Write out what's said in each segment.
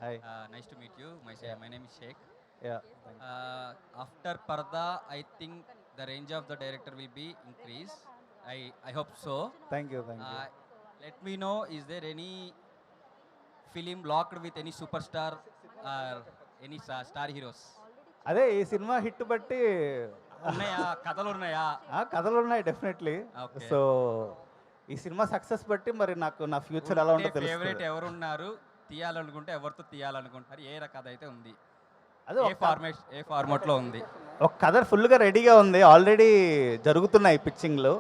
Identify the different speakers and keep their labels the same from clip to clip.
Speaker 1: Hi.
Speaker 2: Nice to meet you.
Speaker 1: Yeah.
Speaker 2: My name is Sheikh.
Speaker 1: Yeah. Thank you.
Speaker 2: After Parda, I think the range of the director will be increased. I hope so.
Speaker 1: Thank you. Thank you.
Speaker 2: Uh, Let me know, is there any film locked with any superstar or any star heroes?
Speaker 1: అదే ఈ cinema hit బట్టి
Speaker 2: ఉన్నాయా కథలు ఉన్నాయా?
Speaker 1: కథలు ఉన్నాయి definitely.
Speaker 2: Okay.
Speaker 1: So ఈ cinema success బట్టి మరి నాకు నా ఫ్యూచర్ ఎలా ఉంటుందో
Speaker 2: ఫేవరెట్
Speaker 1: తెలుస్తుంది.
Speaker 2: ఎవరున్నారు? తీయాలనుకుంటే ఎవరితో తీయాలనుకుంటున్నారు? ఏ కథ అయితే ఉంది?
Speaker 1: అదే
Speaker 2: ఏ ఫార్మాట్ లో ఉంది?
Speaker 1: ఒక కథ ఫుల్గా రెడీగా ఉంది, ఆల్రెడీ జరుగుతున్నాయి పిచ్చింగ్లు.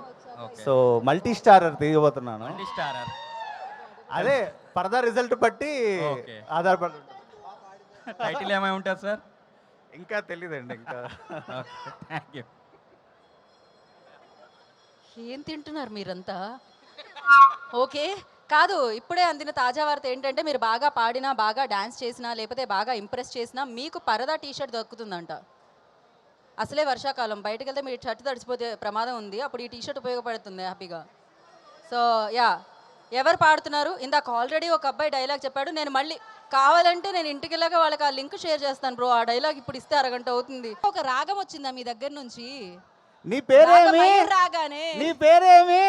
Speaker 2: Okay.
Speaker 1: సో మల్టీ స్టారర్ తీయబోతున్నాను.
Speaker 2: Multi starrer.
Speaker 1: అదే పరదా రిజల్ట్ బట్టి
Speaker 2: Okay.
Speaker 1: ఆధారపడి ఉంటుంది.
Speaker 2: టైటిల్ ఏమై ఉంటుంది సార్?
Speaker 1: ఇంకా తెలియదండి ఇంకా.
Speaker 2: Thank you.
Speaker 3: ఏం తింటున్నారు మీరంతా? ఓకే, కాదు, ఇప్పుడే అందిన తాజా వార్త ఏంటంటే మీరు బాగా పాడినా, బాగా డాన్స్ చేసినా, లేకపోతే బాగా ఇంప్రెస్ చేసినా మీకు పరదా టీషర్ట్ దొరుకుతుందంట. అసలే వర్షాకాలం, బయటకు వెళ్తే మీరు షర్ట్ తడిచిపోతే ప్రమాదం ఉంది, అప్పుడు ఈ టీషర్ట్ ఉపయోగపడుతుంది హ్యాపీగా. సో యా, ఎవరు పాడుతున్నారు? ఇందాక ఆల్రెడీ ఒక అబ్బాయి డైలాగ్ చెప్పాడు. నేను మళ్ళీ కావాలంటే నేను ఇంటికి వెళ్ళాక వాళ్ళకి ఆ లింక్ షేర్ చేస్తాను బ్రో. ఆ డైలాగ్ ఇప్పుడు ఇస్తే అరగంట అవుతుంది. ఒక రాగం వచ్చిందా మీ దగ్గర నుంచి?
Speaker 1: నీ పేరేమి?
Speaker 3: రాగానే
Speaker 1: నీ పేరేమి?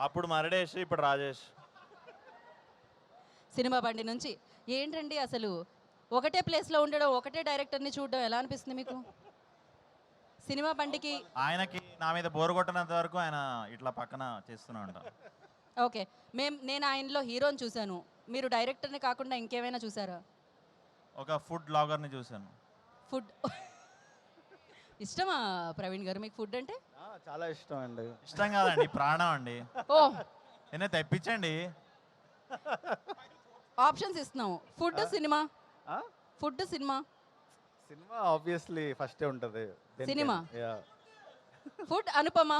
Speaker 4: అప్పుడు మరడేష్, ఇప్పుడు రాజేష్.
Speaker 3: సినిమా బండి నుంచి ఏంటండి అసలు ఒకటే ప్లేస్లో ఉండడం, ఒకటే డైరెక్టర్ని చూడడం ఎలా అనిపిస్తుంది మీకు? సినిమా బండికి
Speaker 4: ఆయనకి నా మీద బోరు కొట్టినంత వరకు ఆయన ఇట్లా పక్కన చేస్తూనే ఉంటా.
Speaker 3: ఓకే, నేను ఆయనలో హీరోని చూశాను, మీరు డైరెక్టర్ని కాకుండా ఇంకేమైనా చూసారా?
Speaker 4: ఒక ఫుడ్ బ్లాగర్ని చూశాను.
Speaker 3: ఫుడ్ ఇష్టమా ప్రవీణ్ గారు మీకు ఫుడ్ అంటే?
Speaker 1: చాలా ఇష్టం అండి.
Speaker 4: ఇష్టం కాదండి, ప్రాణం అండి.
Speaker 3: ఓ,
Speaker 4: నేనే తెప్పించండి.
Speaker 3: ఆప్షన్స్ ఇస్తున్నాము. Food cinema, food cinema.
Speaker 1: Cinema obviously ఫస్టే ఉంటుంది.
Speaker 3: Cinema.
Speaker 1: Yeah.
Speaker 3: Food Anupama.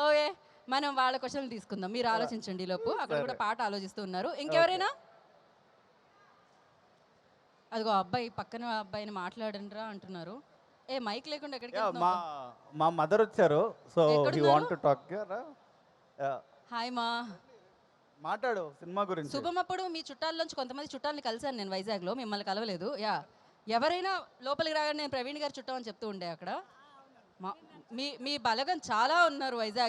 Speaker 3: Okay, మనం వాళ్ళ క్వశ్చన్లు తీసుకుందాం, మీరు ఆలోచించండి ఈ లోపు. అక్కడ కూడా పాట ఆలోచిస్తూ ఉన్నారు. ఇంకెవరైనా? అదిగో అబ్బాయి పక్కన అబ్బాయిని మాట్లాడండిరా అంటున్నారు. ఏ మైక్ లేకుండా ఎక్కడికి
Speaker 1: Yeah,
Speaker 3: వెళ్తున్నావు?
Speaker 1: మా మదర్ వచ్చారు. సో హీ
Speaker 3: ఎక్కడున్నారు?
Speaker 1: Want to talk.
Speaker 3: హాయ్ మా.
Speaker 1: మాట్లాడు సినిమా గురించి.
Speaker 3: శుభం. అప్పుడు మీ చుట్టాల్లోంచి కొంతమంది చుట్టాలని కలిశాను నేను వైజాగ్లో, మిమ్మల్ని కలవలేదు. యా, ఎవరైనా లోపలికి రాగానే నేను ప్రవీణ్ గారు చుట్టాం అని చెప్తూ ఉండే అక్కడ. మీ బలగం చాలా ఉన్నారు వైజాగ్.